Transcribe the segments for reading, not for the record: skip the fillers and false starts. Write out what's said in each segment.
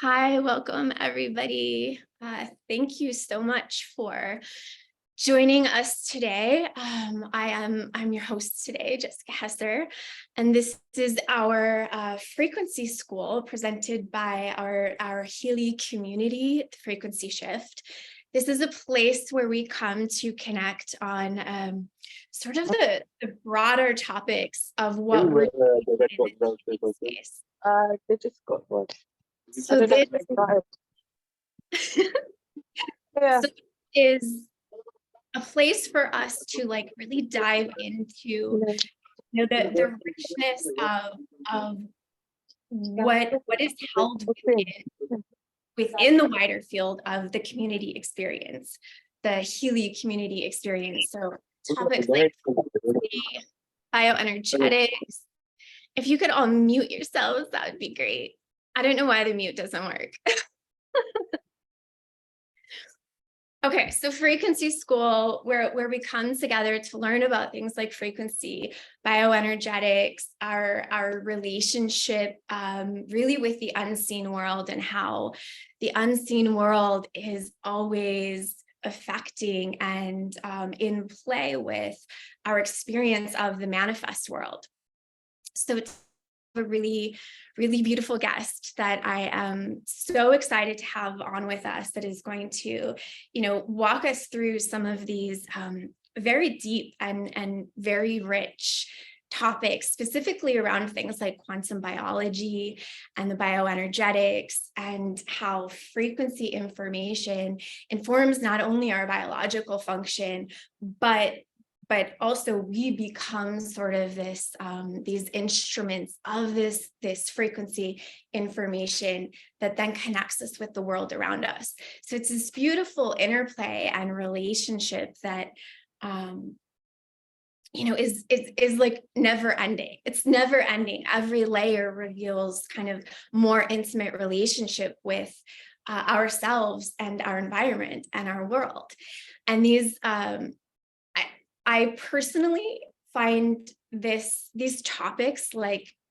Hi, welcome everybody. Thank you so much for joining us today. I'm your host today, Jessica Hesser, and this is our frequency school presented by our Healy community, Frequency Shift. This is a place where we come to connect on sort of the broader topics of what we're doing in the space. They just got one. So this Yeah. so is a place for us to really dive into the richness of what is held within the wider field of the community experience, the Healy community experience. So topics like bioenergetics. If you could all mute yourselves, that would be great. I don't know why the mute doesn't work. Okay, so frequency school, where we come together to learn about things like frequency, bioenergetics, our relationship really with the unseen world, and how the unseen world is always affecting and in play with our experience of the manifest world. So it's a really beautiful guest that I am so excited to have on with us, that is going to, walk us through some of these very deep and very rich topics, specifically around things like quantum biology and the bioenergetics, and how frequency information informs not only our biological function, but also we become sort of this these instruments of this frequency information that then connects us with the world around us. So it's this beautiful interplay and relationship that is like never ending. It's never ending. Every layer reveals kind of more intimate relationship with ourselves and our environment and our world. And these I personally find these topics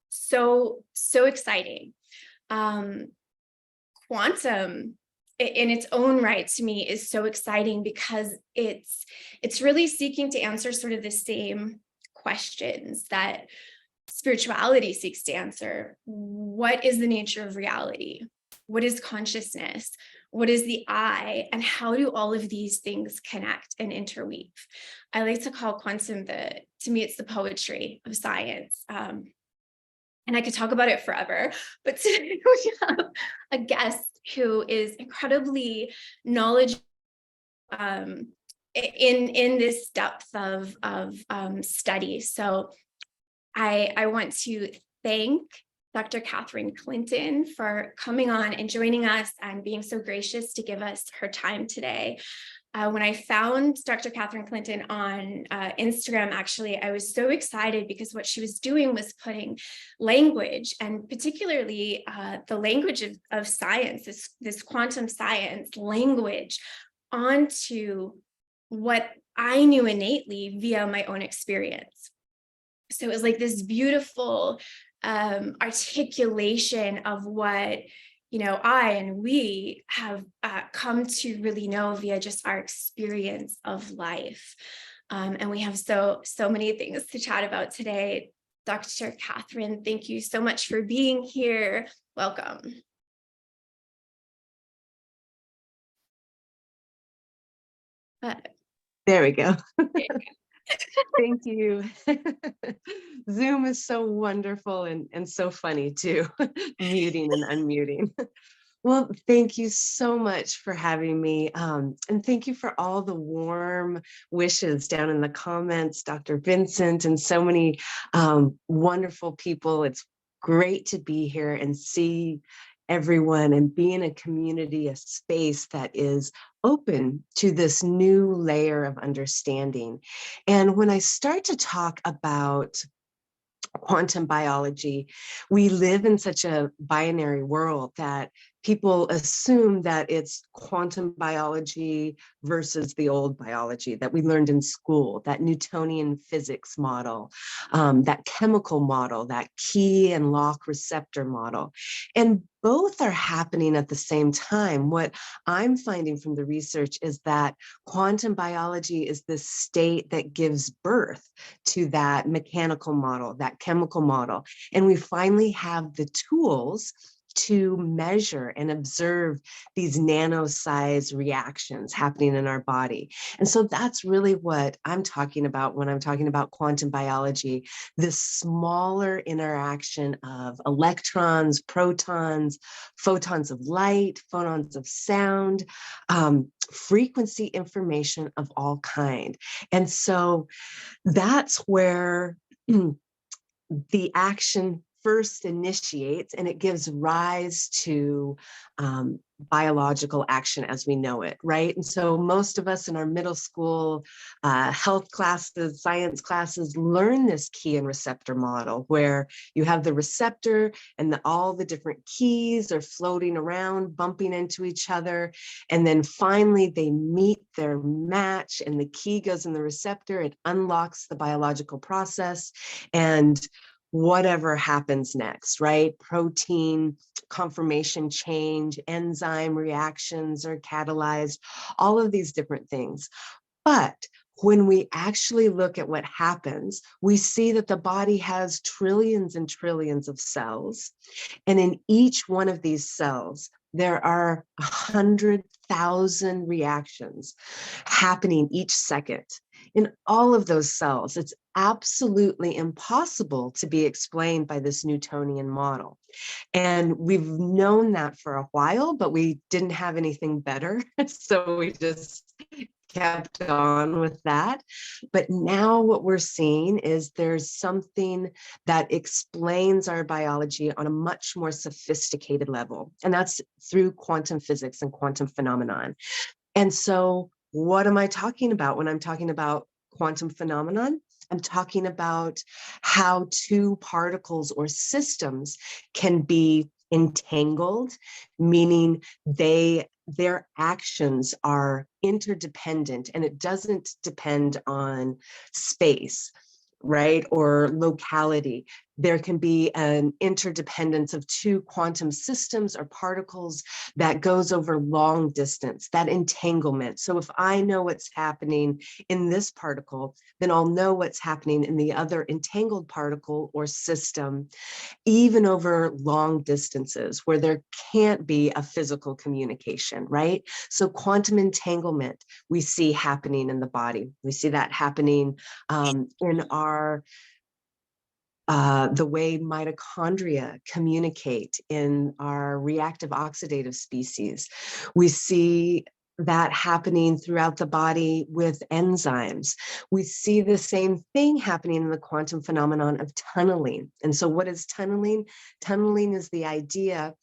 so exciting. Quantum in its own right to me is so exciting because it's really seeking to answer sort of the same questions that spirituality seeks to answer. What is the nature of reality? What is consciousness? What is the I? And how do all of these things connect and interweave? I like to call quantum to me, it's the poetry of science. And I could talk about it forever, but today we have a guest who is incredibly knowledgeable in this depth of study. So I want to thank Dr. Catherine Clinton for coming on and joining us and being so gracious to give us her time today. When I found Dr. Catherine Clinton on Instagram, actually, I was so excited because what she was doing was putting language, and particularly the language of science, this quantum science language, onto what I knew innately via my own experience. So it was like this beautiful articulation of what I and we have come to really know via just our experience of life. And we have so many things to chat about today. Dr. Catherine, thank you so much for being here. Welcome. There we go. Thank you. Zoom is so wonderful and so funny too, muting and unmuting. Well, thank you so much for having me. And thank you for all the warm wishes down in the comments, Dr. Vincent, and so many wonderful people. It's great to be here and see everyone and be in a community, a space that is open to this new layer of understanding. And when I start to talk about quantum biology, we live in such a binary world that people assume that it's quantum biology versus the old biology that we learned in school, that Newtonian physics model, that chemical model, that key and lock receptor model. And both are happening at the same time. What I'm finding from the research is that quantum biology is the state that gives birth to that mechanical model, that chemical model. And we finally have the tools to measure and observe these nano-sized reactions happening in our body. And so that's really what I'm talking about when I'm talking about quantum biology, this smaller interaction of electrons, protons, photons of light, photons of sound, frequency information of all kind. And so that's where the action first initiates, and it gives rise to biological action as we know it, right? And so most of us in our middle school health classes, science classes, learn this key and receptor model, where you have the receptor and all the different keys are floating around, bumping into each other. And then finally they meet their match and the key goes in the receptor, it unlocks the biological process, and whatever happens next, right? Protein conformation change, enzyme reactions are catalyzed, all of these different things. But when we actually look at what happens, we see that the body has trillions and trillions of cells. And in each one of these cells, there are 100,000 reactions happening each second. In all of those cells, it's absolutely impossible to be explained by this Newtonian model. And we've known that for a while, but we didn't have anything better. So we just kept on with that. But now what we're seeing is there's something that explains our biology on a much more sophisticated level. And that's through quantum physics and quantum phenomenon. And so what am I talking about when I'm talking about quantum phenomenon? I'm talking about how two particles or systems can be entangled, meaning their actions are interdependent and it doesn't depend on space, right, or locality. There can be an interdependence of two quantum systems or particles that goes over long distance, that entanglement. So if I know what's happening in this particle, then I'll know what's happening in the other entangled particle or system, even over long distances where there can't be a physical communication, right? So quantum entanglement we see happening in the body. We see that happening in our the way mitochondria communicate in our reactive oxidative species. We see that happening throughout the body with enzymes. We see the same thing happening in the quantum phenomenon of tunneling. And so what is tunneling? Tunneling is the idea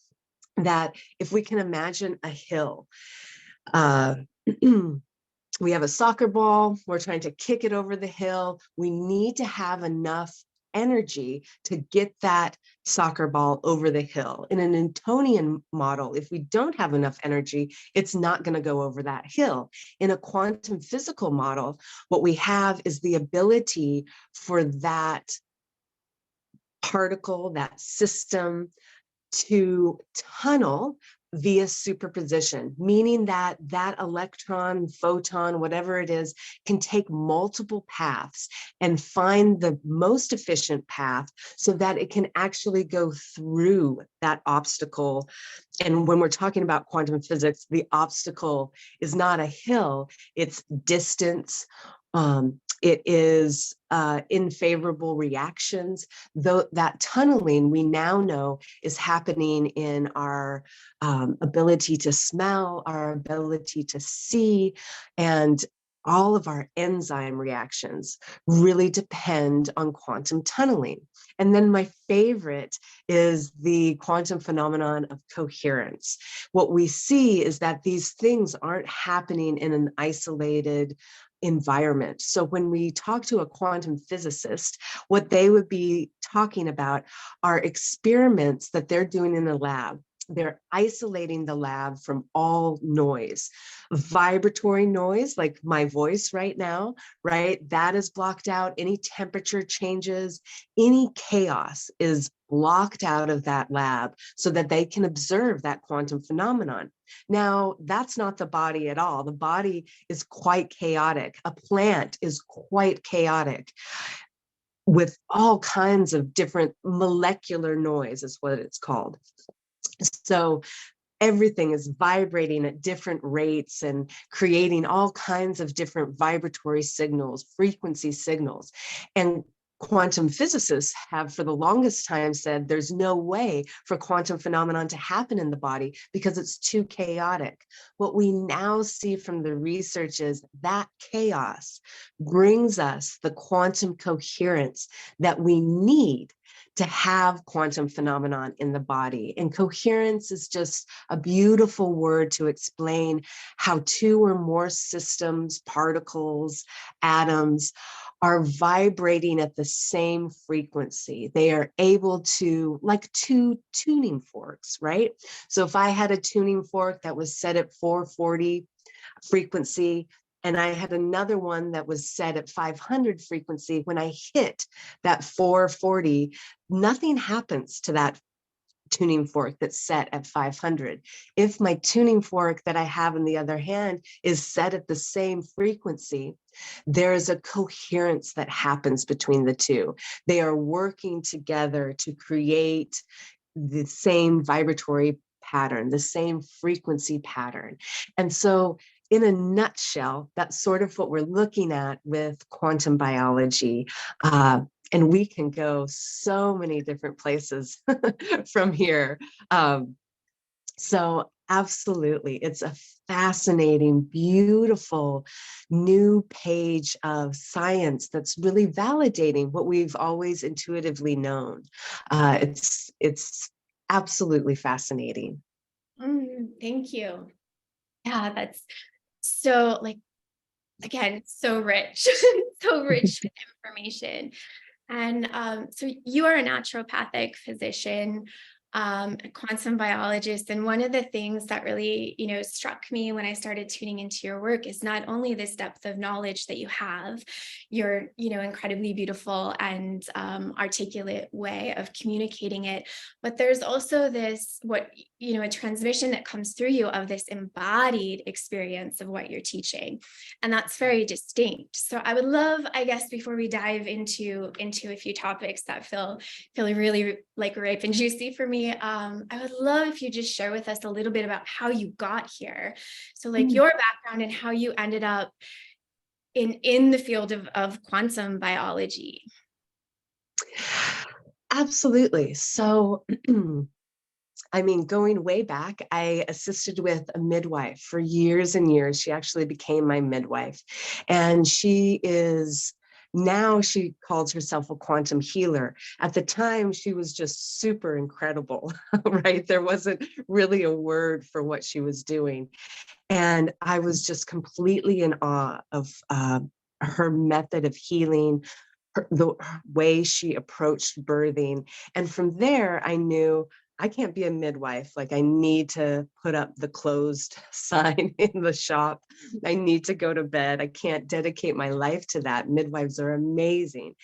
that if we can imagine a hill, we have a soccer ball, we're trying to kick it over the hill. We need to have enough energy to get that soccer ball over the hill. In a Newtonian model, if we don't have enough energy, it's not going to go over that hill. In a quantum physical model, what we have is the ability for that particle, that system, to tunnel via superposition, meaning that that electron, photon, whatever it is, can take multiple paths and find the most efficient path so that it can actually go through that obstacle. And when we're talking about quantum physics, the obstacle is not a hill, it's distance. It is unfavorable reactions. Though that tunneling we now know is happening in our ability to smell, our ability to see, and all of our enzyme reactions really depend on quantum tunneling. And then my favorite is the quantum phenomenon of coherence. What we see is that these things aren't happening in an isolated environment. So when we talk to a quantum physicist, what they would be talking about are experiments that they're doing in the lab. they're isolating the lab from all noise. Vibratory noise, like my voice right now, right? That is blocked out. Any temperature changes, any chaos is blocked out of that lab so that they can observe that quantum phenomenon. Now, that's not the body at all. The body is quite chaotic. A plant is quite chaotic with all kinds of different molecular noise, is what it's called. So everything is vibrating at different rates and creating all kinds of different vibratory signals, frequency signals. And quantum physicists have for the longest time said there's no way for quantum phenomenon to happen in the body because it's too chaotic. What we now see from the research is that chaos brings us the quantum coherence that we need to have quantum phenomenon in the body. And coherence is just a beautiful word to explain how two or more systems, particles, atoms are vibrating at the same frequency. They are able to, like two tuning forks, right? So if I had a tuning fork that was set at 440 frequency, and I had another one that was set at 500 frequency, when I hit that 440, nothing happens to that tuning fork that's set at 500. If my tuning fork that I have in the other hand is set at the same frequency, there is a coherence that happens between the two. They are working together to create the same vibratory pattern, the same frequency pattern. And so in a nutshell, that's sort of what we're looking at with quantum biology. And we can go so many different places from here. So absolutely, it's a fascinating, beautiful new page of science that's really validating what we've always intuitively known. It's absolutely fascinating. Thank you. Yeah, that's so like, again, so rich, so rich with information. And so you are a naturopathic physician, a quantum biologist. And one of the things that really, struck me when I started tuning into your work is not only this depth of knowledge that you have, your, incredibly beautiful and articulate way of communicating it, but there's also this, a transmission that comes through you of this embodied experience of what you're teaching. And that's very distinct. So I would love, I guess, before we dive into a few topics that feel really like ripe and juicy for me, I would love if you just share with us a little bit about how you got here. So like your background and how you ended up in the field of quantum biology. Absolutely. So I mean, going way back, I assisted with a midwife for years and years. She actually became my midwife. And now she calls herself a quantum healer. At the time, she was just super incredible, right? There wasn't really a word for what she was doing. And I was just completely in awe of her method of healing, the way she approached birthing. And from there, I knew I can't be a midwife. Like, I need to put up the closed sign in the shop. I need to go to bed. I can't dedicate my life to that. Midwives are amazing.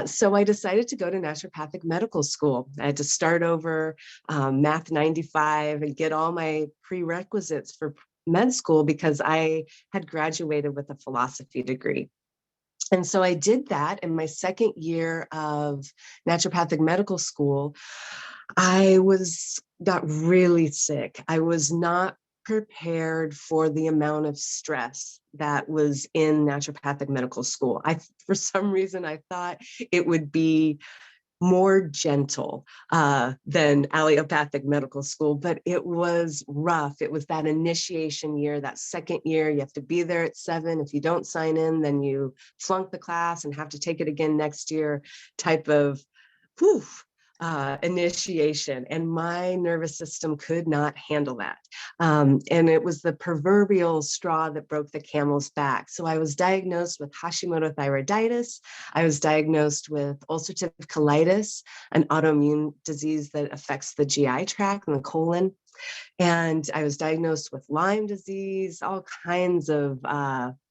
So I decided to go to naturopathic medical school. I had to start over Math 95 and get all my prerequisites for med school because I had graduated with a philosophy degree. And so I did that in my second year of naturopathic medical school. I got really sick. I was not prepared for the amount of stress that was in naturopathic medical school. For some reason, I thought it would be more gentle than allopathic medical school, but it was rough. It was that initiation year, that second year. You have to be there at 7. If you don't sign in, then you flunk the class and have to take it again next year type of, whew. initiation, and my nervous system could not handle that. And it was the proverbial straw that broke the camel's back. So I was diagnosed with Hashimoto thyroiditis. I was diagnosed with ulcerative colitis, an autoimmune disease that affects the GI tract and the colon. And I was diagnosed with Lyme disease, all kinds of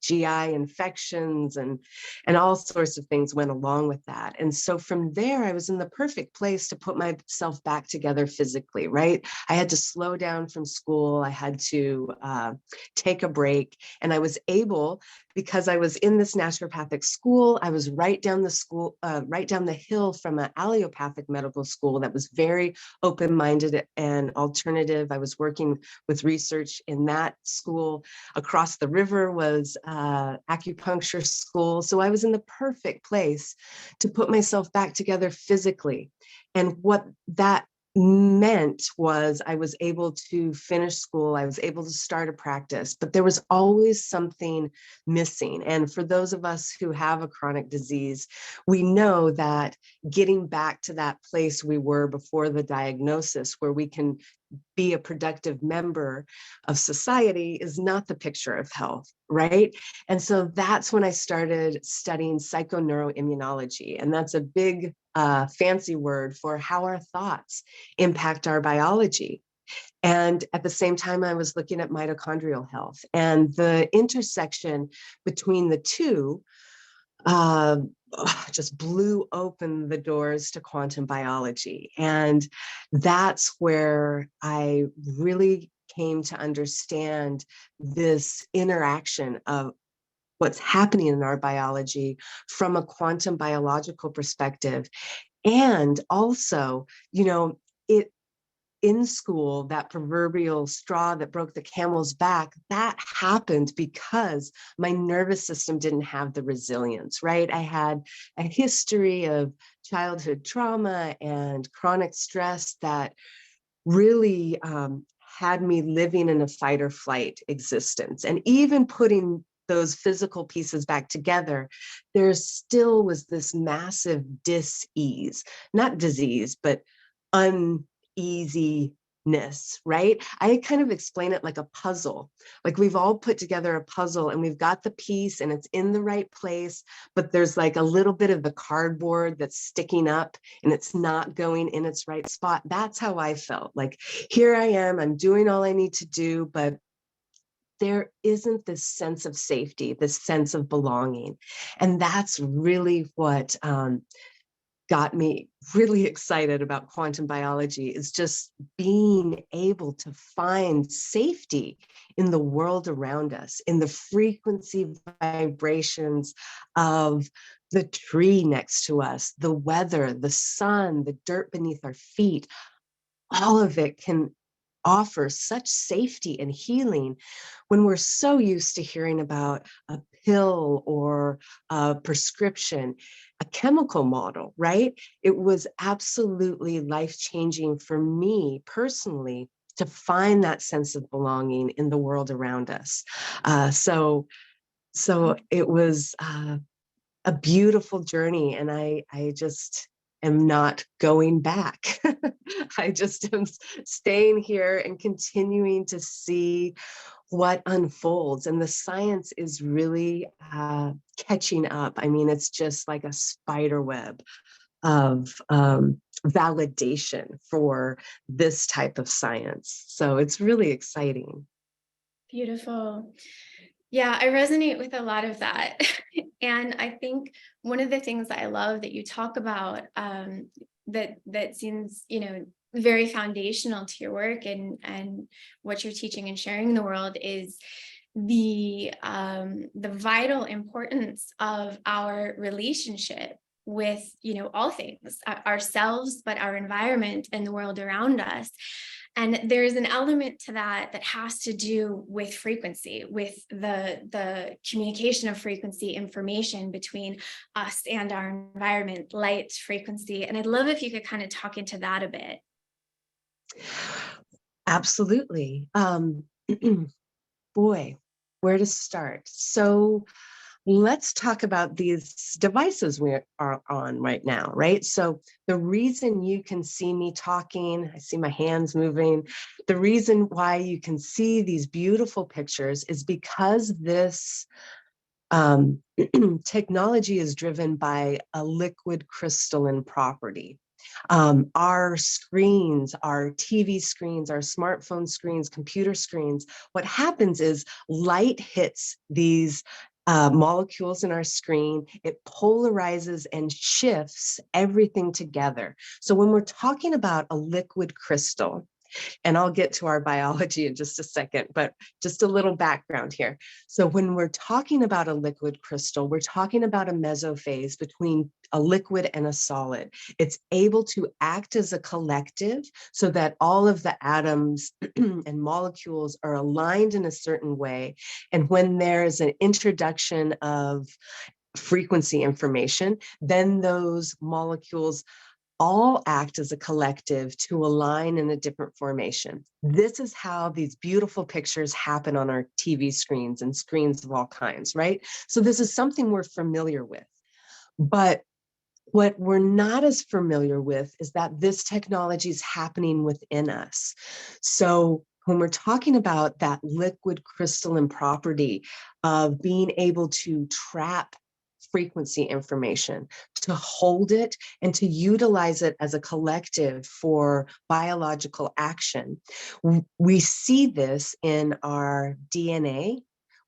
GI infections, and all sorts of things went along with that. And so from there, I was in the perfect place to put myself back together physically, right? I had to slow down from school. I had to take a break. And I was able, because I was in this naturopathic school, I was right down the hill from an allopathic medical school that was very open-minded and alternative. I was working with research in that school. Across the river was acupuncture school. So I was in the perfect place to put myself back together physically. And what that meant was I was able to finish school. I was able to start a practice, but there was always something missing. And for those of us who have a chronic disease, we know that getting back to that place we were before the diagnosis, where we can be a productive member of society, is not the picture of health, right? And so that's when I started studying psychoneuroimmunology. And that's a big fancy word for how our thoughts impact our biology. And at the same time, I was looking at mitochondrial health, and the intersection between the two uh, just blew open the doors to quantum biology. And that's where I really came to understand this interaction of what's happening in our biology from a quantum biological perspective. And also, it in school, that proverbial straw that broke the camel's back, that happened because my nervous system didn't have the resilience, right? I had a history of childhood trauma and chronic stress that really had me living in a fight or flight existence. And even putting those physical pieces back together, there still was this massive dis-ease, not disease, but uneasiness, right? I kind of explain it like a puzzle. Like we've all put together a puzzle and we've got the piece and it's in the right place, but there's like a little bit of the cardboard that's sticking up and it's not going in its right spot. That's how I felt. Like, here I am, I'm doing all I need to do, but there isn't this sense of safety, this sense of belonging. And that's really what got me really excited about quantum biology, is just being able to find safety in the world around us, in the frequency vibrations of the tree next to us, the weather, the sun, the dirt beneath our feet. All of it can offer such safety and healing when we're so used to hearing about a pill or a prescription, a chemical model, right? It was absolutely life-changing for me personally to find that sense of belonging in the world around us. So it was a beautiful journey, and I just am not going back. I just am staying here and continuing to see what unfolds, and the science is really catching up. I mean, it's just like a spider web of validation for this type of science. So it's really exciting. Beautiful. Yeah, I resonate with a lot of that. And I think one of the things that I love that you talk about, that seems, very foundational to your work and what you're teaching and sharing in the world, is the vital importance of our relationship with, all things, ourselves, but our environment and the world around us. And there's an element to that that has to do with frequency, with the communication of frequency information between us and our environment, light, frequency. And I'd love if you could kind of talk into that a bit. Absolutely. Boy, where to start? So let's talk about these devices we are on right now, right? So the reason you can see me talking, I see my hands moving, the reason why you can see these beautiful pictures is because this technology is driven by a liquid crystalline property. Our screens, our TV screens, our smartphone screens, computer screens, what happens is light hits these molecules in our screen, it polarizes and shifts everything together. So when we're talking about a liquid crystal, and I'll get to our biology in just a second, but just a little background here. So when we're talking about a liquid crystal, we're talking about a mesophase between a liquid and a solid. It's able to act as a collective so that all of the atoms and molecules are aligned in a certain way. And when there's an introduction of frequency information, then those molecules all act as a collective to align in a different formation. This is how these beautiful pictures happen on our TV screens and screens of all kinds, right? So this is something we're familiar with. But what we're not as familiar with is that this technology is happening within us. So when we're talking about that liquid crystalline property of being able to trap frequency information, to hold it and to utilize it as a collective for biological action, we see this in our DNA.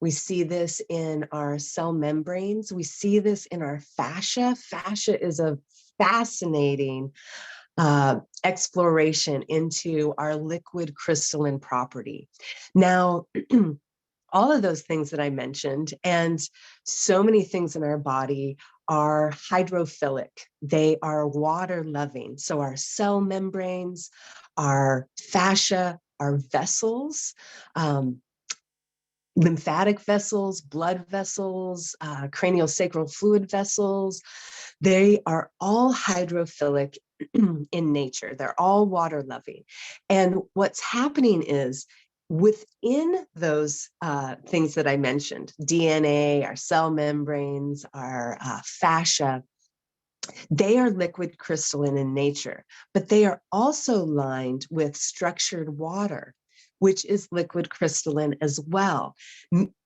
We see this in our cell membranes. We see this in our fascia. Fascia is a fascinating exploration into our liquid crystalline property. Now, all of those things that I mentioned, and so many things in our body are hydrophilic. They are water loving. So our cell membranes, our fascia, our vessels, lymphatic vessels, blood vessels, craniosacral fluid vessels, they are all hydrophilic in nature. They're all water loving. And what's happening is within those things that I mentioned, DNA, our cell membranes, our fascia, they are liquid crystalline in nature, but they are also lined with structured water, which is liquid crystalline as well.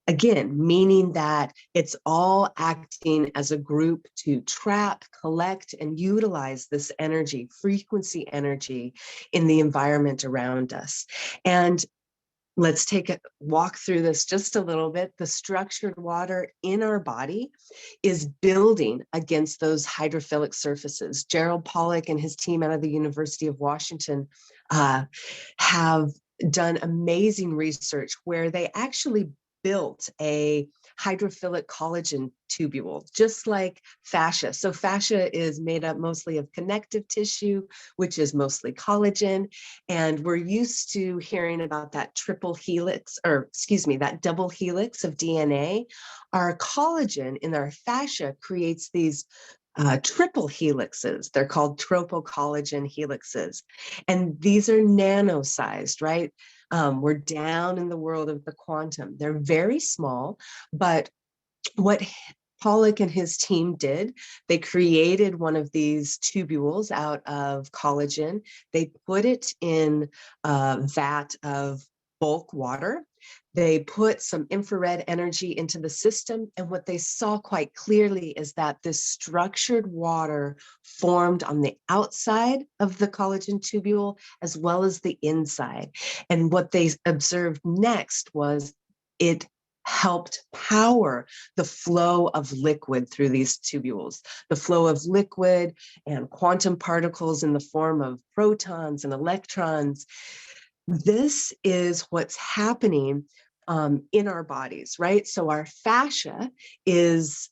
Again, meaning that it's all acting as a group to trap, collect, and utilize this energy, frequency energy in the environment around us. And let's take a walk through this just a little bit. The structured water in our body is building against those hydrophilic surfaces. Gerald Pollack and his team out of the University of Washington have done amazing research where they actually built a hydrophilic collagen tubule, just like fascia. So fascia is made up mostly of connective tissue, which is mostly collagen. And we're used to hearing about that triple helix, or excuse me, that double helix of DNA. Our collagen in our fascia creates these triple helixes. They're called tropocollagen helixes. And these are nano-sized, right? We're down in the world of the quantum. They're very small, but what Pollock and his team did, they created one of these tubules out of collagen. They put it in a vat of bulk water. They put some infrared energy into the system. And what they saw quite clearly is that this structured water formed on the outside of the collagen tubule as well as the inside. And what they observed next was it helped power the flow of liquid through these tubules, the flow of liquid and quantum particles in the form of protons and electrons. This is what's happening in our bodies, right? So our fascia is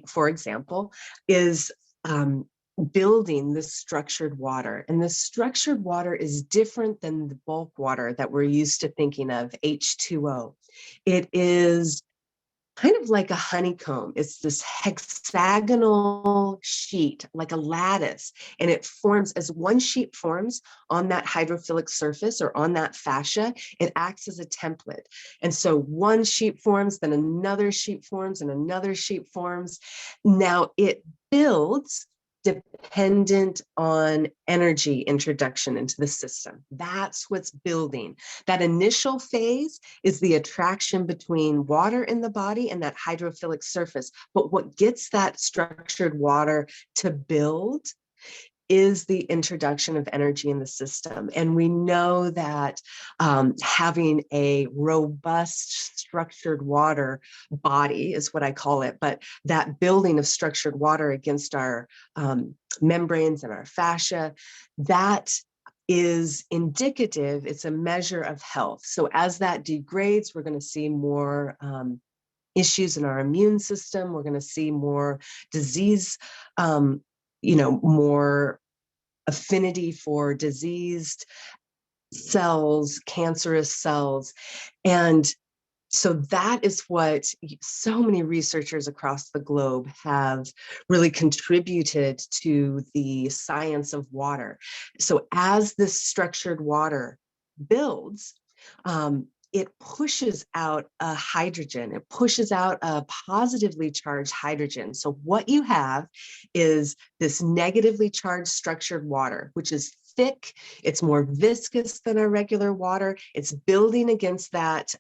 for example, is building this structured water. And the structured water is different than the bulk water that we're used to thinking of, H2O. It is kind of like a honeycomb. It's this hexagonal sheet, like a lattice, and it forms as one sheet forms on that hydrophilic surface or on that fascia, it acts as a template. And so one sheet forms, then another sheet forms, and another sheet forms. Now it builds dependent on energy introduction into the system. That's what's building. That initial phase is the attraction between water in the body and that hydrophilic surface. But what gets that structured water to build is the introduction of energy in the system. And we know that having a robust structured water body is what I call it, but that building of structured water against our membranes and our fascia, that is indicative, it's a measure of health. So as that degrades, we're going to see more issues in our immune system. We're going to see more disease, more affinity for diseased cells, cancerous cells. And so that is what so many researchers across the globe have really contributed to the science of water. So as this structured water builds, it pushes out a hydrogen, it pushes out a positively charged hydrogen. So what you have is this negatively charged structured water, which is thick, it's more viscous than our regular water, it's building against that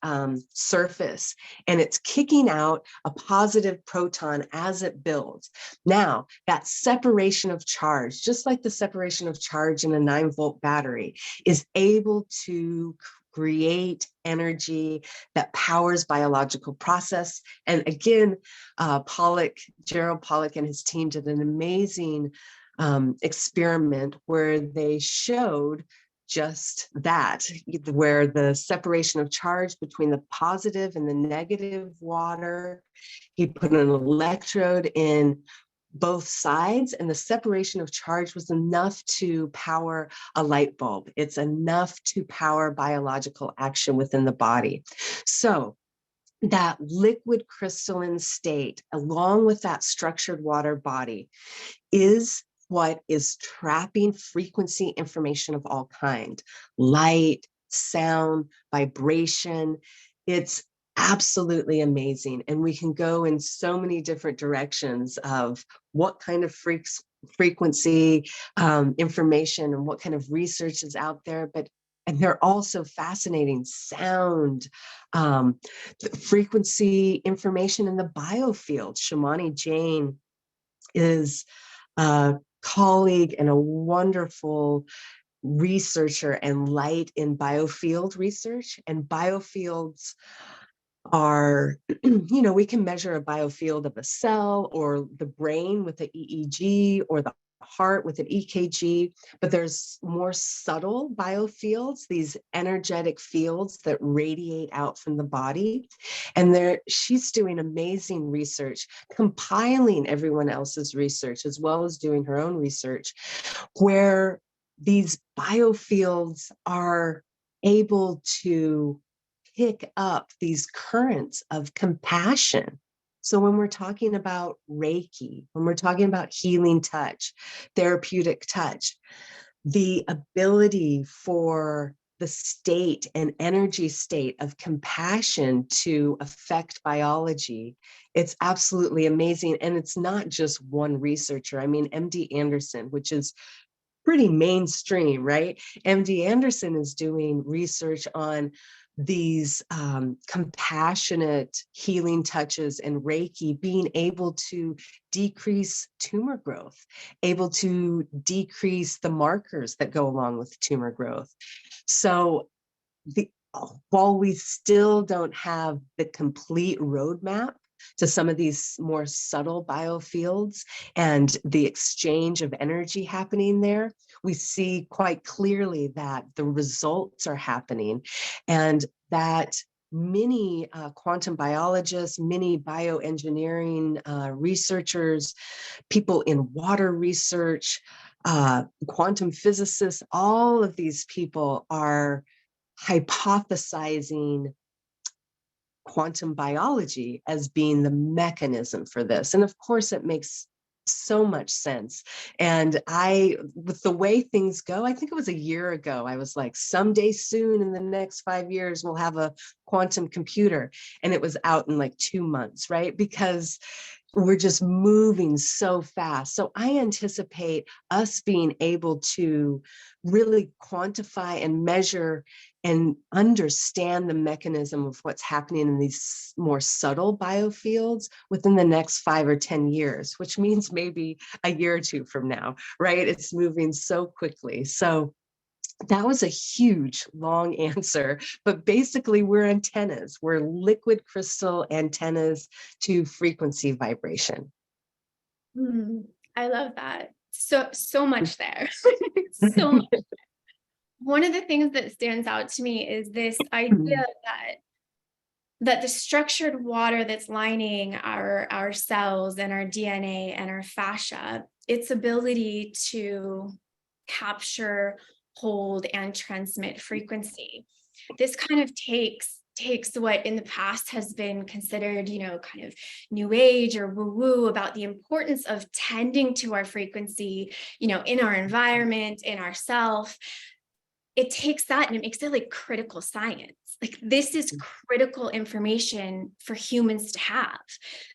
surface, and it's kicking out a positive proton as it builds. Now, that separation of charge, just like the separation of charge in a 9-volt battery, is able to create energy that powers biological process. And again, Gerald Pollack and his team did an amazing experiment where they showed just that, where the separation of charge between the positive and the negative water, he put an electrode in both sides, and the separation of charge was enough to power a light bulb. It's enough to power biological action within the body. So that liquid crystalline state, along with that structured water body, is what is trapping frequency information of all kind: light, sound, vibration. It's absolutely amazing. And we can go in so many different directions of what kind of frequency information and what kind of research is out there. And they're also fascinating: sound, frequency information in the biofield. Shamani Jain is a colleague and a wonderful researcher and light in biofield research. And biofields are, we can measure a biofield of a cell or the brain with the EEG or the heart with an EKG, but there's more subtle biofields, these energetic fields that radiate out from the body. And she's doing amazing research, compiling everyone else's research as well as doing her own research, where these biofields are able to pick up these currents of compassion. So when we're talking about Reiki, when we're talking about healing touch, therapeutic touch, the ability for the state and energy state of compassion to affect biology, it's absolutely amazing. And it's not just one researcher. I mean, MD Anderson, which is pretty mainstream, right? MD Anderson is doing research on these compassionate healing touches and Reiki being able to decrease tumor growth, able to decrease the markers that go along with tumor growth. So while we still don't have the complete roadmap to some of these more subtle biofields and the exchange of energy happening there, we see quite clearly that the results are happening, and that many quantum biologists, many bioengineering researchers, people in water research, quantum physicists, all of these people are hypothesizing quantum biology as being the mechanism for this. And of course, it makes so much sense. And with the way things go, I think it was a year ago, I was like, someday soon in the next 5 years, we'll have a quantum computer. And it was out in like 2 months, right? Because we're just moving so fast. So I anticipate us being able to really quantify and measure and understand the mechanism of what's happening in these more subtle biofields within the next 5 or 10 years, which means maybe a year or two from now, right? It's moving so quickly. So that was a huge, long answer, but basically we're antennas. We're liquid crystal antennas to frequency vibration. I love that. So much there. So much. One of the things that stands out to me is this idea that the structured water that's lining our cells and our DNA and our fascia, its ability to capture, hold, and transmit frequency. This kind of takes what in the past has been considered, kind of new age or woo-woo about the importance of tending to our frequency, in our environment, in ourself. It takes that and it makes it like critical science. Like this is critical information for humans to have,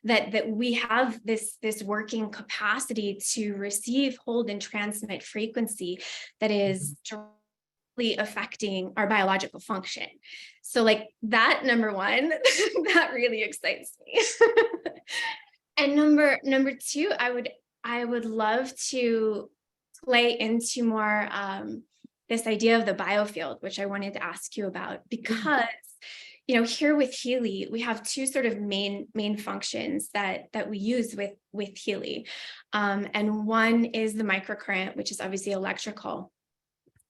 that we have this working capacity to receive, hold, and transmit frequency that is directly affecting our biological function. So like that, number one, that really excites me. And number two, I would love to play into more this idea of the biofield, which I wanted to ask you about, because here with Healy, we have two sort of main functions that we use with Healy, and one is the microcurrent, which is obviously electrical.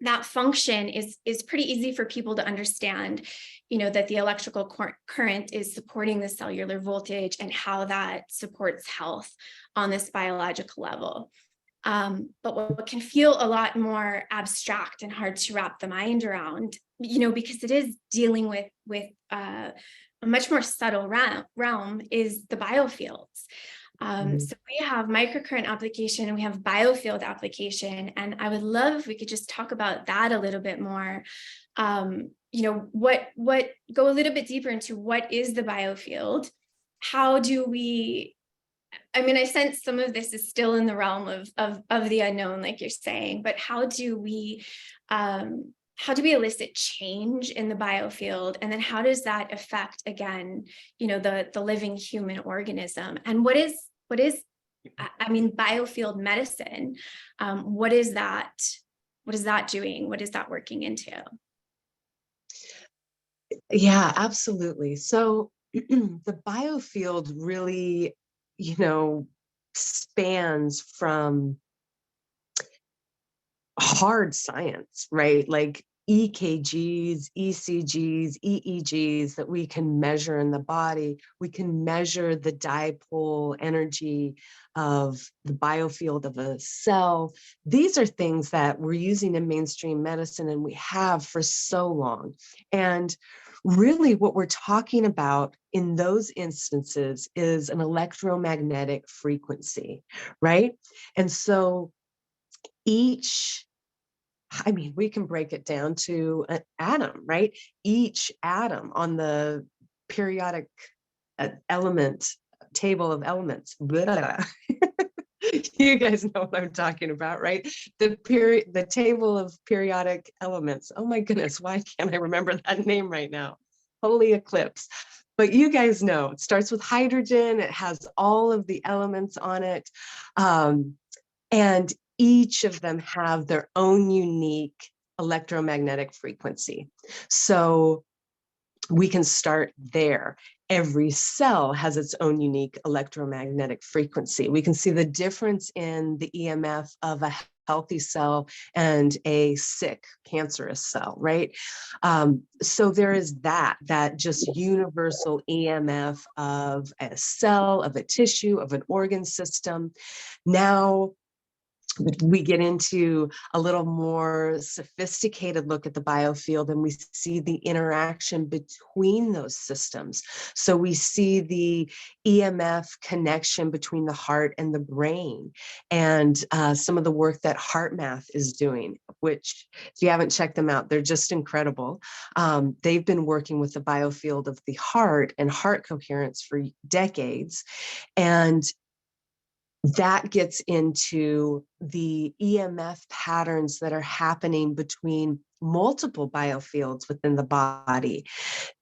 That function is pretty easy for people to understand, that the electrical current is supporting the cellular voltage and how that supports health on this biological level. But what can feel a lot more abstract and hard to wrap the mind around, because it is dealing with a much more subtle realm, is the biofields. So we have microcurrent application and we have biofield application. And I would love if we could just talk about that a little bit more. What go a little bit deeper into what is the biofield? How do we, I sense some of this is still in the realm of the unknown, like you're saying, but how do we elicit change in the biofield? And then how does that affect, again, the living human organism? And what is biofield medicine? What is that doing? What is that working into? Yeah, absolutely. So the biofield really, spans from hard science, right? Like EKGs, ECGs, EEGs that we can measure in the body. We can measure the dipole energy of the biofield of a cell. These are things that we're using in mainstream medicine and we have for so long. And really what we're talking about in those instances is an electromagnetic frequency, right? And so we can break it down to an atom, right? Each atom on the periodic element table of elements. You guys know what I'm talking about, right? The table of periodic elements. Oh my goodness, why can't I remember that name right now? Holy eclipse. But you guys know, it starts with hydrogen. It has all of the elements on it. And each of them have their own unique electromagnetic frequency. So we can start there. Every cell has its own unique electromagnetic frequency. We can see the difference in the EMF of a healthy cell and a sick cancerous cell, right? So there is that just universal EMF of a cell, of a tissue, of an organ system. Now, we get into a little more sophisticated look at the biofield, and we see the interaction between those systems. So we see the EMF connection between the heart and the brain, and some of the work that HeartMath is doing, which if you haven't checked them out, they're just incredible. They've been working with the biofield of the heart and heart coherence for decades. And that gets into the EMF patterns that are happening between multiple biofields within the body.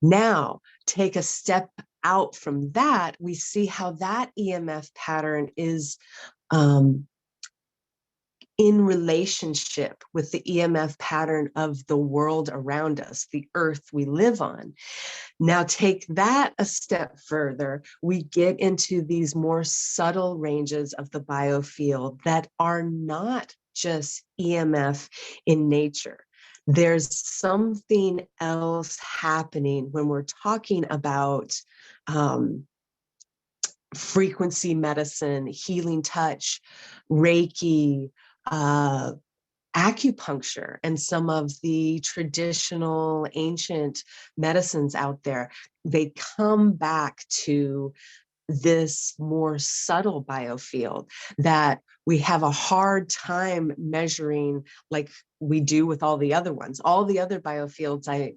Now, take a step out from that, we see how that EMF pattern is in relationship with the EMF pattern of the world around us, the earth we live on. Now, take that a step further, we get into these more subtle ranges of the biofield that are not just EMF in nature. There's something else happening when we're talking about frequency medicine, healing touch, Reiki, acupuncture, and some of the traditional ancient medicines out there. They come back to this more subtle biofield that we have a hard time measuring like we do with all the other ones. All the other biofields I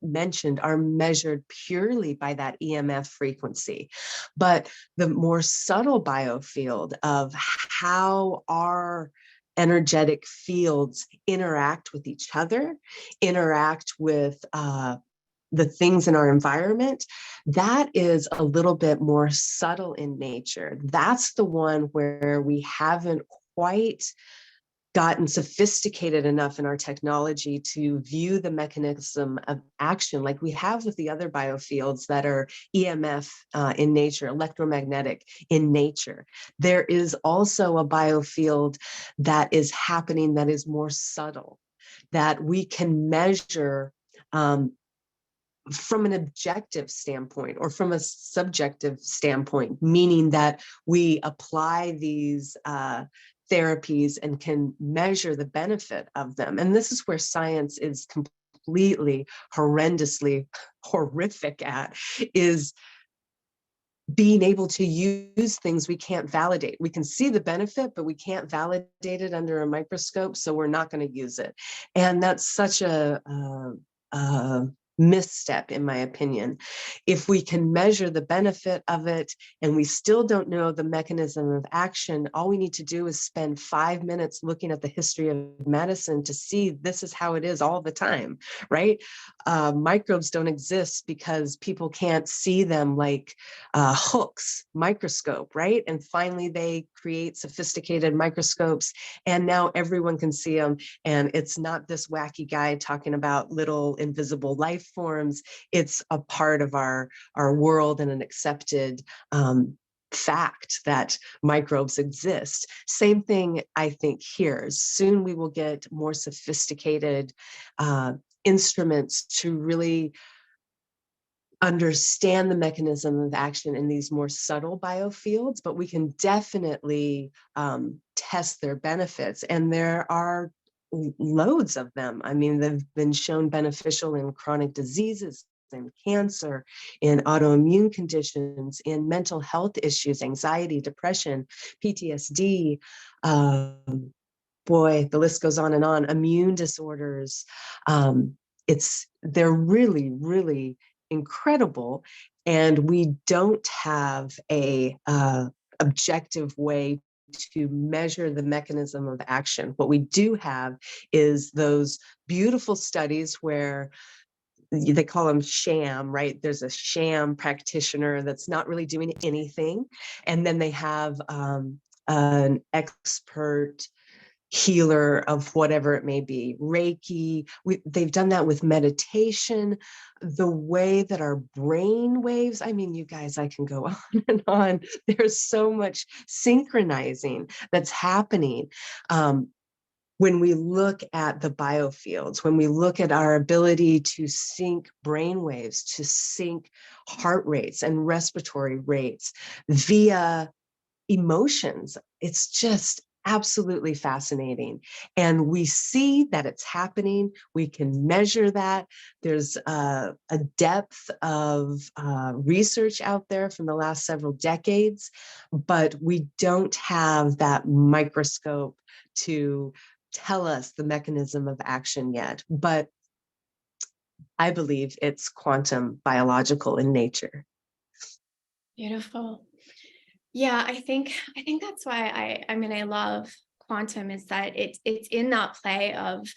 mentioned are measured purely by that EMF frequency. But the more subtle biofield of how our energetic fields interact with each other, interact with the things in our environment, that is a little bit more subtle in nature. That's the one where we haven't quite gotten sophisticated enough in our technology to view the mechanism of action like we have with the other biofields that are EMF in nature, electromagnetic in nature. There is also a biofield that is happening that is more subtle, that we can measure from an objective standpoint or from a subjective standpoint, meaning that we apply these therapies and can measure the benefit of them. And this is where science is completely horrendously horrific at, is being able to use things we can't validate. We can see the benefit, but we can't validate it under a microscope, so we're not going to use it. And that's such a misstep, in my opinion. If we can measure the benefit of it and we still don't know the mechanism of action, all we need to do is spend 5 minutes looking at the history of medicine to see this is how it is all the time, right? Microbes don't exist because people can't see them like hooks, microscope, right? And finally they create sophisticated microscopes and now everyone can see them. And it's not this wacky guy talking about little invisible life forms. It's a part of our world and an accepted fact that microbes exist. Same thing, I think, here. Soon we will get more sophisticated instruments to really understand the mechanism of action in these more subtle biofields, but we can definitely test their benefits. And there are loads of them. I mean, they've been shown beneficial in chronic diseases, in cancer, in autoimmune conditions, in mental health issues, anxiety, depression, PTSD, boy, the list goes on and on, immune disorders. They're really, really incredible. And we don't have a objective way to measure the mechanism of action. What we do have is those beautiful studies where they call them sham, right? There's a sham practitioner that's not really doing anything. And then they have an expert healer of whatever it may be, Reiki. They've done that with meditation, the way that our brain waves. I mean, you guys, I can go on and on. There's so much synchronizing that's happening. When we look at the biofields, when we look at our ability to sync brain waves, to sync heart rates and respiratory rates via emotions, it's just absolutely fascinating. And we see that it's happening. We can measure that. There's a depth of research out there from the last several decades, but we don't have that microscope to tell us the mechanism of action yet. But I believe it's quantum biological in nature. Beautiful. Yeah, I think that's why I love quantum, is that it's in that play of,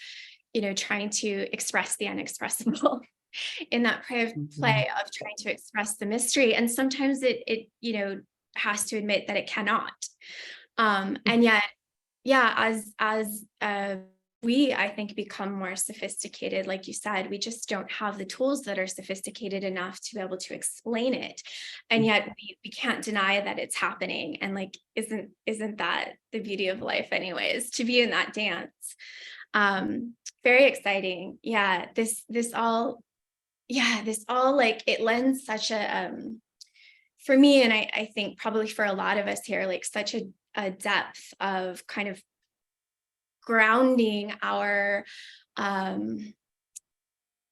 trying to express the unexpressible, in that Mhm. play of trying to express the mystery. And sometimes it has to admit that it cannot. And yet, yeah, as we, I think, become more sophisticated, like you said, we just don't have the tools that are sophisticated enough to be able to explain it. And yet we can't deny that it's happening. And like, isn't that the beauty of life anyways, to be in that dance? Very exciting. Yeah, this all like, it lends such a for me, and I think probably for a lot of us here, like such a depth of kind of grounding um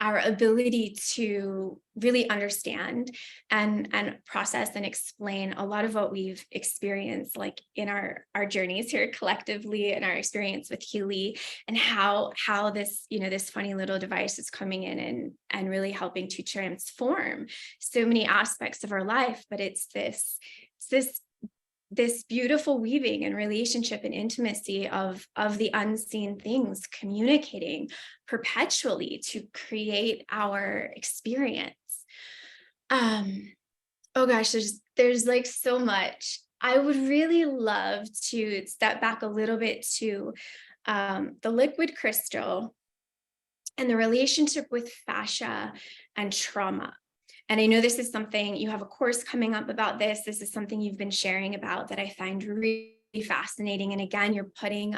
our ability to really understand and process and explain a lot of what we've experienced, like in our journeys here collectively, and our experience with Healy, and how this, this funny little device is coming in and really helping to transform so many aspects of our life. But it's this beautiful weaving and relationship and intimacy of the unseen things communicating perpetually to create our experience. um oh gosh, there's like so much. I would really love to step back a little bit to the liquid crystal and the relationship with fascia and trauma. And I know this is something, you have a course coming up about this. This is something you've been sharing about that I find really fascinating. And again, you're putting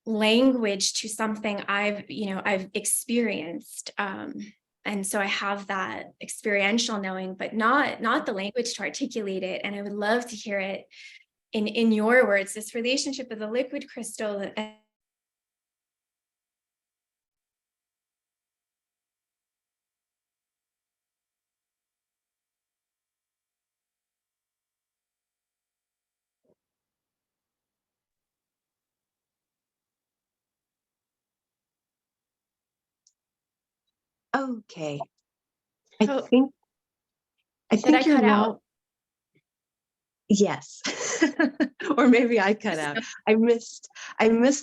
language to something I've experienced. And so I have that experiential knowing, but not the language to articulate it. And I would love to hear it in your words, this relationship of the liquid crystal. Okay. I Oh, think I did I think you're cut loud. out? Yes. Or maybe I cut out. I missed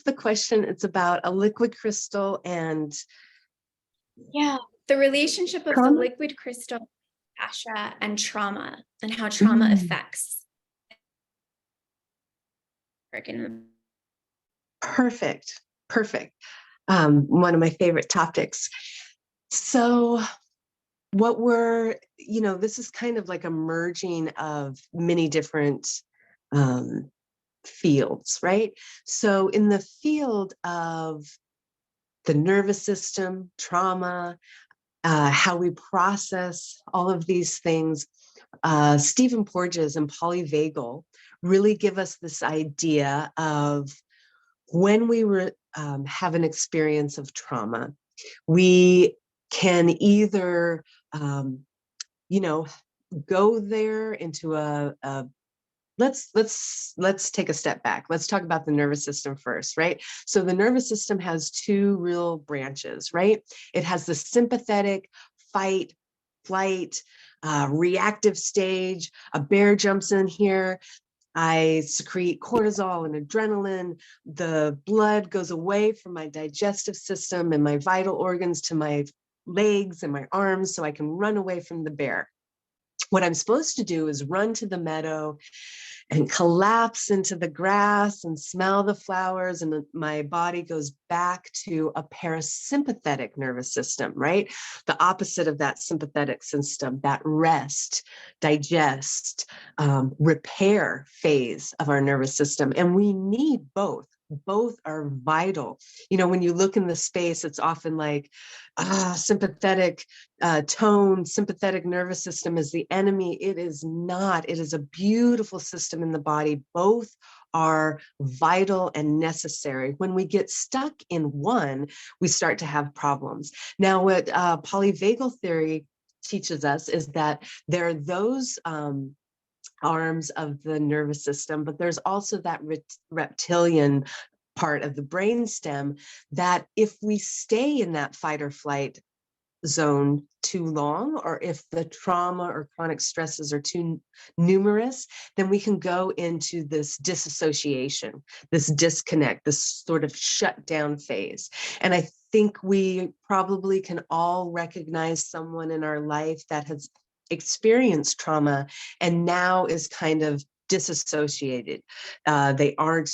the question. It's about a liquid crystal and Yeah, the relationship of the trauma. liquid crystal, fascia, and trauma, and how trauma Mm, affects organ. perfect. Perfect. One of my favorite topics. So this is kind of like a merging of many different um, fields, right? So in the field of the nervous system, trauma, how we process all of these things, Stephen Porges and polyvagal really give us this idea of when have an experience of trauma, we can either, um, you know, go there into a let's take a step back. Let's talk about the nervous system first, right? So the nervous system has two real branches, right? It has the sympathetic fight, flight, reactive stage. A bear jumps in here. I secrete cortisol and adrenaline. The blood goes away from my digestive system and my vital organs to my legs and my arms so I can run away from the bear. What I'm supposed to do is run to the meadow and collapse into the grass and smell the flowers. And my body goes back to a parasympathetic nervous system, right? The opposite of that sympathetic system, that rest, digest, repair phase of our nervous system. And we need both both are vital. You know, when you look in the space, it's often like, sympathetic tone, sympathetic nervous system is the enemy. It is not. It is a beautiful system in the body. Both are vital and necessary. When we get stuck in one, we start to have problems. Now, what polyvagal theory teaches us is that there are those arms of the nervous system, but there's also that reptilian part of the brainstem that if we stay in that fight or flight zone too long, or if the trauma or chronic stresses are too numerous, then we can go into this disassociation, this disconnect, this sort of shutdown phase. And I think we probably can all recognize someone in our life that has experienced trauma and now is kind of disassociated. They aren't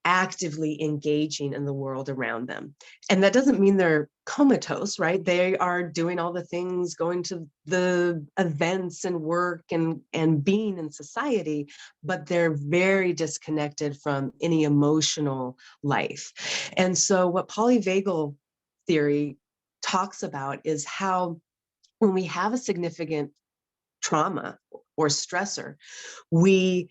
actively engaging in the world around them. And that doesn't mean they're comatose, right? They are doing all the things, going to the events and work and being in society, but they're very disconnected from any emotional life. And so what polyvagal theory talks about is how when we have a significant trauma or stressor, we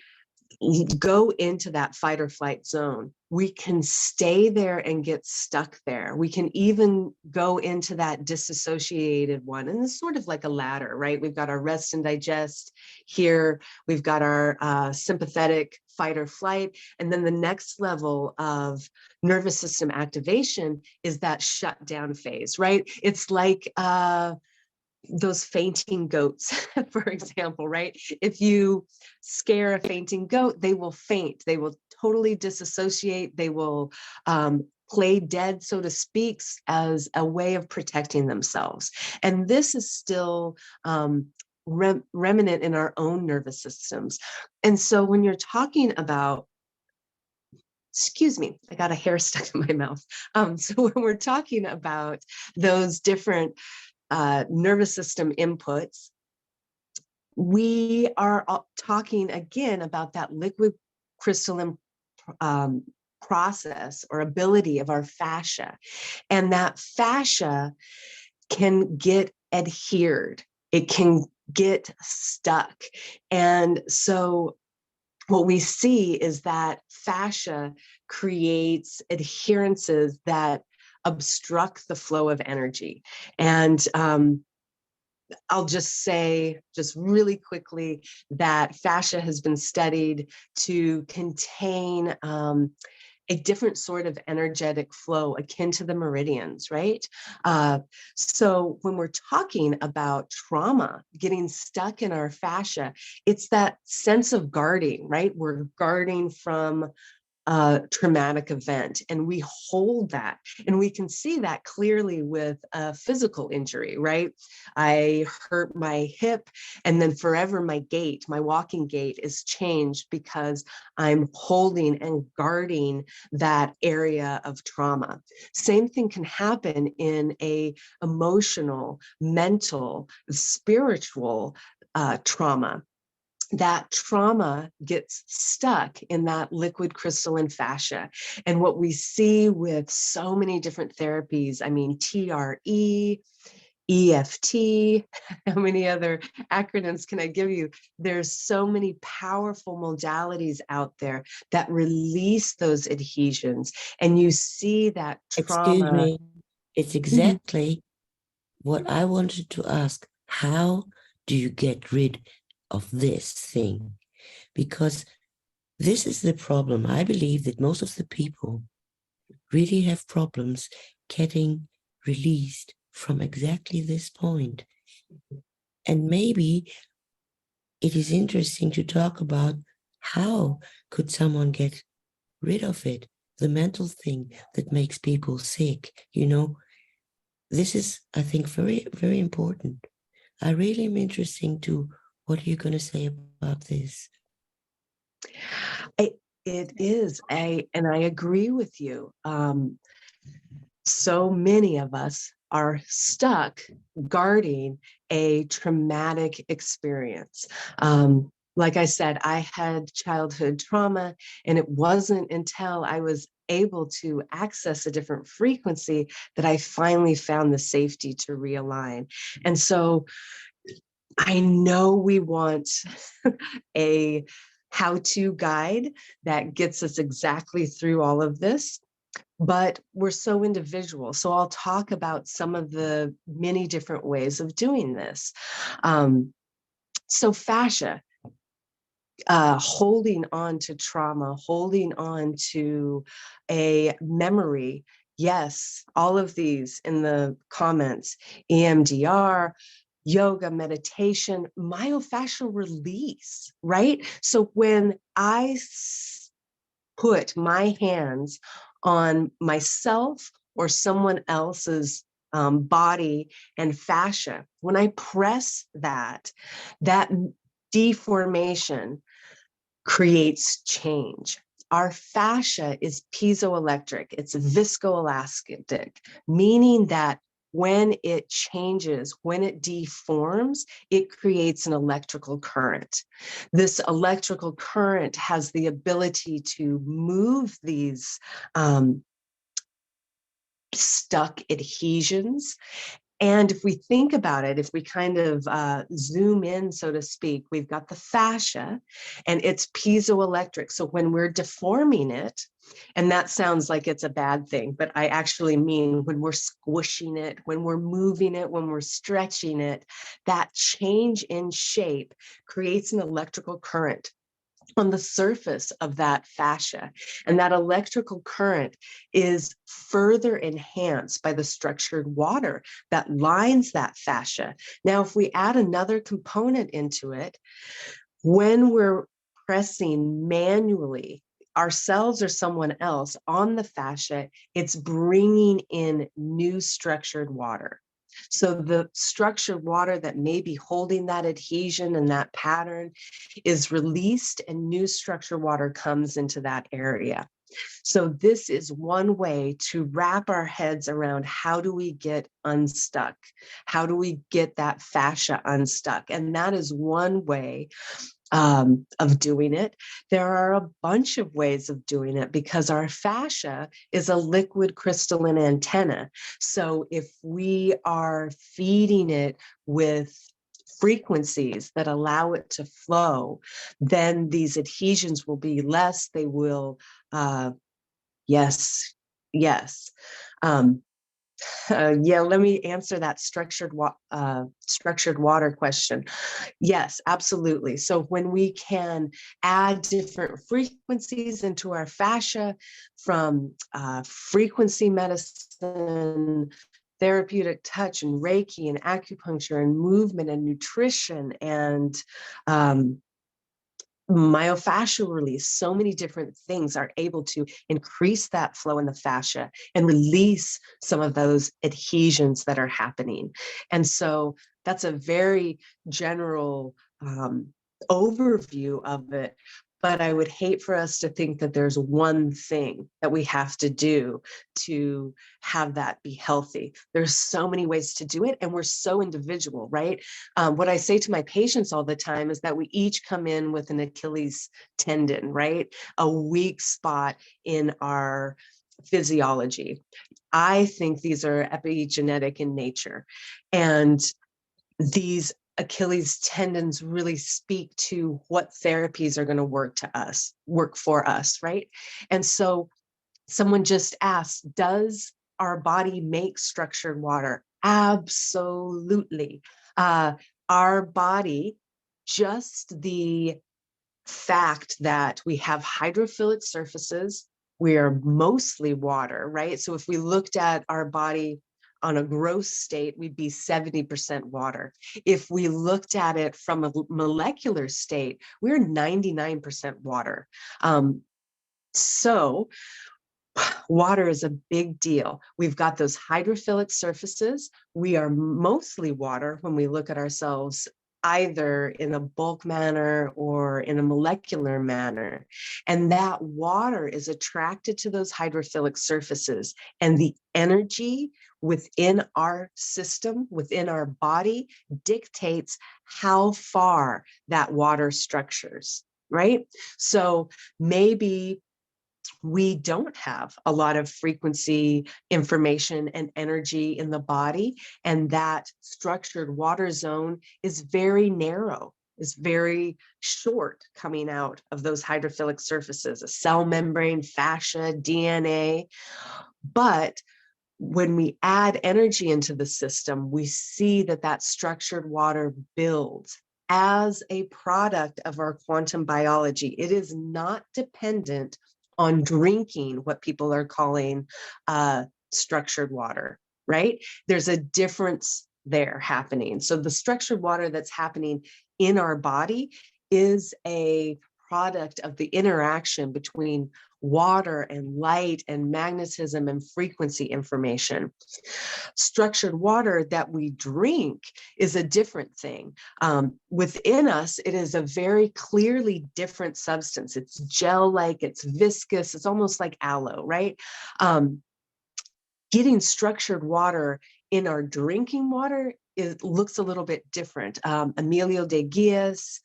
go into that fight or flight zone. We can stay there and get stuck there. We can even go into that disassociated one. And it's sort of like a ladder, right? We've got our rest and digest here. We've got our sympathetic fight or flight. And then the next level of nervous system activation is that shutdown phase, right? It's like, those fainting goats, for example, right? If you scare a fainting goat, they will faint. They will totally disassociate. They will play dead, so to speak, as a way of protecting themselves. And this is still remnant in our own nervous systems. And so when you're talking about, excuse me, I got a hair stuck in my mouth. So when we're talking about those different nervous system inputs, we are talking again about that liquid crystalline process or ability of our fascia. And that fascia can get adhered, it can get stuck. And so what we see is that fascia creates adherences that obstruct the flow of energy. And I'll just say, just really quickly, that fascia has been studied to contain a different sort of energetic flow akin to the meridians, right? So when we're talking about trauma, getting stuck in our fascia, it's that sense of guarding, right? We're guarding from a traumatic event, and we hold that, and we can see that clearly with a physical injury, right? I hurt my hip, and then forever my gait, my walking gait is changed because I'm holding and guarding that area of trauma. Same thing can happen in a emotional, mental, spiritual trauma. That trauma gets stuck in that liquid crystalline fascia. And what we see with so many different therapies, I mean, TRE, EFT, how many other acronyms can I give you? There's so many powerful modalities out there that release those adhesions. And you see that Excuse trauma. me, it's exactly what I wanted to ask. How do you get rid of this thing? Because this is the problem. I believe that most of the people really have problems getting released from exactly this point. And maybe it is interesting to talk about how could someone get rid of it, the mental thing that makes people sick, you know. This is, I think, very, very important. I really am interested to what you're going to say about this. It is, and I agree with you. So many of us are stuck guarding a traumatic experience. like I said, I had childhood trauma, and it wasn't until I was able to access a different frequency that I finally found the safety to realign. And so I know we want a how-to guide that gets us exactly through all of this, but we're so individual. So I'll talk about some of the many different ways of doing this. So fascia, holding on to trauma, holding on to a memory. Yes, all of these in the comments, EMDR, yoga, meditation, myofascial release, right? So when I put my hands on myself or someone else's body and fascia, when I press that, that deformation creates change. Our fascia is piezoelectric, it's viscoelastic, meaning that when it changes, when it deforms, it creates an electrical current. This electrical current has the ability to move these stuck adhesions. And if we think about it, if we kind of zoom in, so to speak, we've got the fascia and it's piezoelectric. So when we're deforming it, and that sounds like it's a bad thing, but I actually mean when we're squishing it, when we're moving it, when we're stretching it, that change in shape creates an electrical current on the surface of that fascia. And that electrical current is further enhanced by the structured water that lines that fascia. Now, if we add another component into it, when we're pressing manually, ourselves or someone else on the fascia, it's bringing in new structured water. So the structured water that may be holding that adhesion and that pattern is released, and new structured water comes into that area. So this is one way to wrap our heads around how do we get unstuck? How do we get that fascia unstuck? And that is one way of doing it. There are a bunch of ways of doing it because our fascia is a liquid crystalline antenna. So if we are feeding it with frequencies that allow it to flow, then these adhesions will be less. They will, yes, yes. Yeah, let me answer that structured water question. Yes, absolutely. So when we can add different frequencies into our fascia from frequency medicine, therapeutic touch and Reiki and acupuncture and movement and nutrition and myofascial release, so many different things are able to increase that flow in the fascia and release some of those adhesions that are happening. And so that's a very general overview of it. But I would hate for us to think that there's one thing that we have to do to have that be healthy. There's so many ways to do it, and we're so individual, right? What I say to my patients all the time is that we each come in with an Achilles tendon, right? A weak spot in our physiology. I think these are epigenetic in nature. And these Achilles tendons really speak to what therapies are going to work for us, right? And so someone just asked, does our body make structured water? Absolutely. Our body, just the fact that we have hydrophilic surfaces, we are mostly water, right? So if we looked at our body on a gross state, we'd be 70% water. If we looked at it from a molecular state, we're 99% water. So water is a big deal. We've got those hydrophilic surfaces. We are mostly water when we look at ourselves either in a bulk manner or in a molecular manner. And that water is attracted to those hydrophilic surfaces, and the energy within our system, within our body, dictates how far that water structures, right? So maybe we don't have a lot of frequency information and energy in the body, and that structured water zone is very narrow, is very short coming out of those hydrophilic surfaces, a cell membrane, fascia, DNA. But when we add energy into the system, we see that that structured water builds as a product of our quantum biology. It is not dependent on drinking what people are calling structured water, right? There's a difference there happening. So the structured water that's happening in our body is a product of the interaction between water and light and magnetism and frequency information. Structured water that we drink is a different thing. Within us, it is a very clearly different substance. It's gel-like, it's viscous, it's almost like aloe, right? Getting structured water in our drinking water, it looks a little bit different. Emilio de Guias,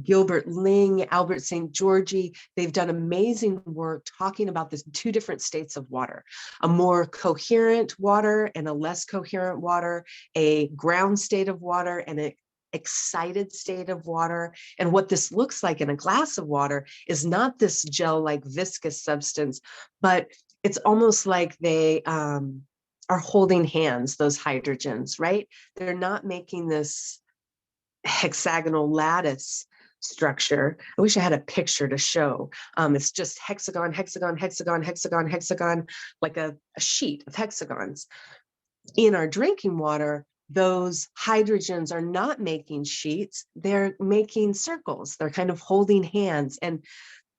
Gilbert Ling, Albert St. Georgi, they've done amazing work talking about the two different states of water, a more coherent water and a less coherent water, a ground state of water and an excited state of water. And what this looks like in a glass of water is not this gel-like viscous substance, but it's almost like they are holding hands, those hydrogens, right? They're not making this hexagonal lattice structure. I wish I had a picture to show. It's just hexagon, hexagon, hexagon, hexagon, hexagon, like a sheet of hexagons. In our drinking water, those hydrogens are not making sheets, they're making circles. They're kind of holding hands, and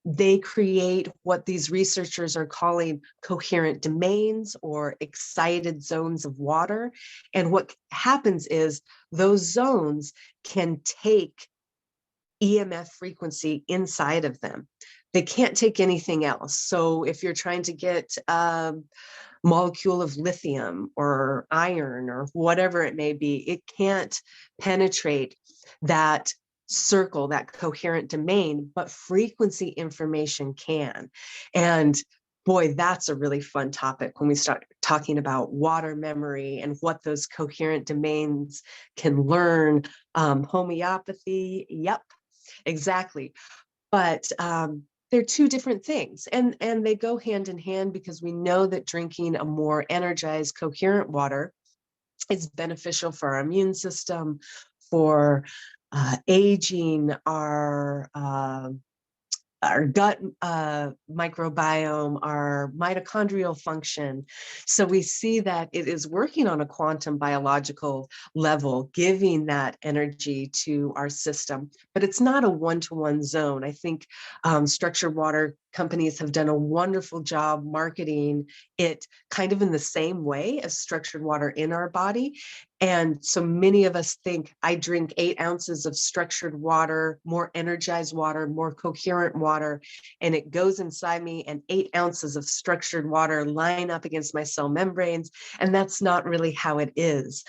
they create what these researchers are calling coherent domains or excited zones of water. And what happens is those zones can take EMF frequency inside of them. They can't take anything else. So if you're trying to get a molecule of lithium or iron or whatever it may be, it can't penetrate that circle, that coherent domain, but frequency information can. And boy, that's a really fun topic when we start talking about water memory and what those coherent domains can learn. Homeopathy, yep, exactly. But they're two different things, and they go hand in hand, because we know that drinking a more energized, coherent water is beneficial for our immune system, for aging, our gut microbiome, our mitochondrial function. So we see that it is working on a quantum biological level, giving that energy to our system, but it's not a one-to-one zone. I think structured water companies have done a wonderful job marketing it kind of in the same way as structured water in our body. And so many of us think, I drink 8 ounces of structured water, more energized water, more coherent water, and it goes inside me, and 8 ounces of structured water line up against my cell membranes. And that's not really how it is.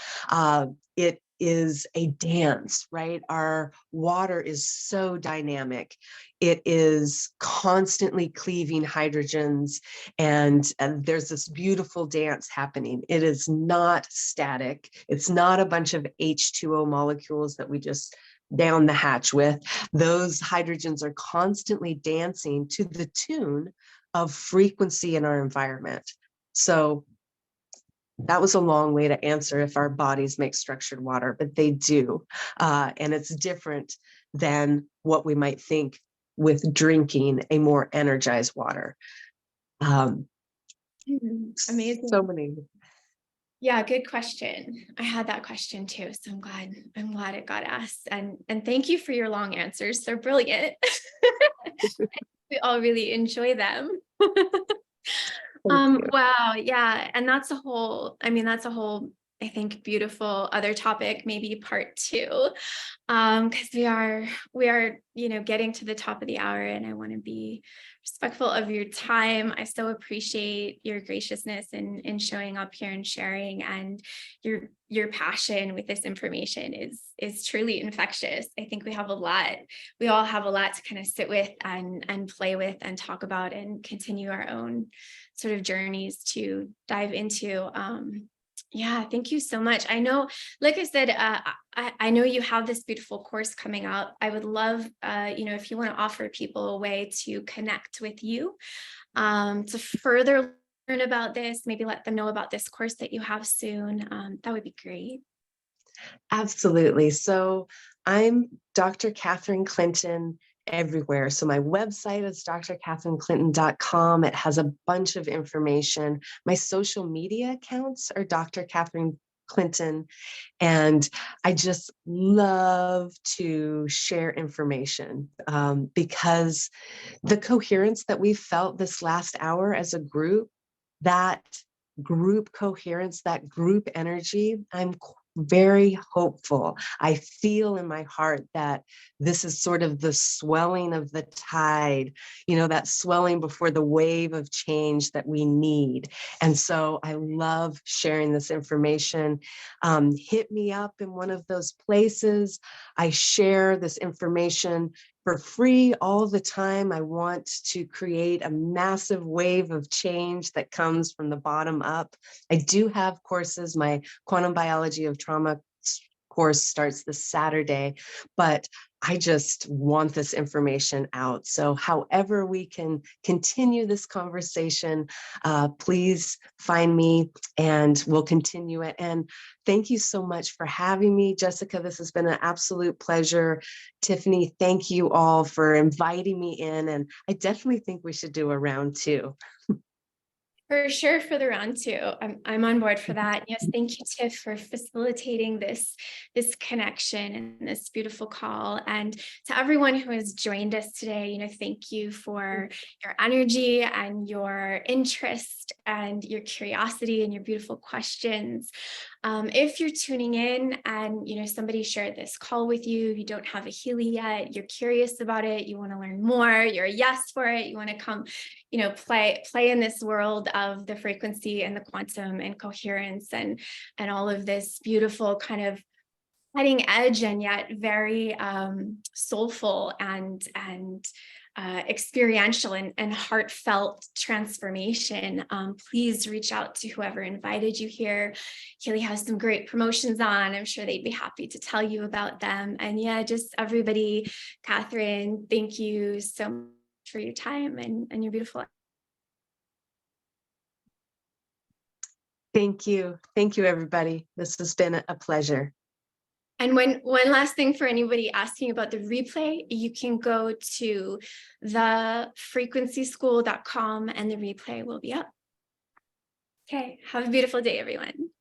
It is a dance, right? Our water is so dynamic. It is constantly cleaving hydrogens, and there's this beautiful dance happening. It is not static. It's not a bunch of H2O molecules that we just down the hatch with. Those hydrogens are constantly dancing to the tune of frequency in our environment. So that was a long way to answer if our bodies make structured water, but they do. And it's different than what we might think with drinking a more energized water. Amazing. So many. Yeah, good question. I had that question too, so I'm glad it got asked. And thank you for your long answers. They're brilliant. We all really enjoy them. Wow, yeah. And that's a whole I think, beautiful other topic, maybe part 2, because we are, getting to the top of the hour, and I want to be respectful of your time. I so appreciate your graciousness in showing up here and sharing, and your passion with this information is truly infectious. I think we all have a lot to kind of sit with and play with and talk about and continue our own sort of journeys to dive into. Yeah, thank you so much. I know, like I said, I know you have this beautiful course coming up. I would love, if you want to offer people a way to connect with you, to further learn about this, maybe let them know about this course that you have soon. That would be great. Absolutely. So I'm Dr. Catherine Clinton everywhere. So my website is drcatherineclinton.com. It has a bunch of information. My social media accounts are Dr. Catherine Clinton. And I just love to share information because the coherence that we felt this last hour as a group, that group coherence, that group energy, I'm very hopeful. I feel in my heart that this is sort of the swelling of the tide, that swelling before the wave of change that we need. And so I love sharing this information. Hit me up in one of those places. I share this information for free all the time. I want to create a massive wave of change that comes from the bottom up. I do have courses. My quantum biology of trauma course starts this Saturday, but I just want this information out. So however we can continue this conversation, please find me and we'll continue it. And thank you so much for having me, Jessica. This has been an absolute pleasure. Tiffany, thank you all for inviting me in. And I definitely think we should do a round 2. For sure, for the round 2. I'm on board for that. Yes, thank you, Tiff, for facilitating this connection and this beautiful call. And to everyone who has joined us today, thank you for your energy and your interest and your curiosity and your beautiful questions. If you're tuning in and somebody shared this call with you, you don't have a Healy yet, you're curious about it, you want to learn more, you're a yes for it, you want to come play in this world of the frequency and the quantum and coherence and all of this beautiful kind of cutting edge and yet very soulful and experiential and heartfelt transformation. Please reach out to whoever invited you here. Healy has some great promotions on. I'm sure they'd be happy to tell you about them. And yeah, just everybody, Catherine, thank you so much for your time and your beautiful. Thank you. Thank you, everybody. This has been a pleasure. And one last thing for anybody asking about the replay, you can go to thefrequencyschool.com and the replay will be up. Okay, have a beautiful day, everyone.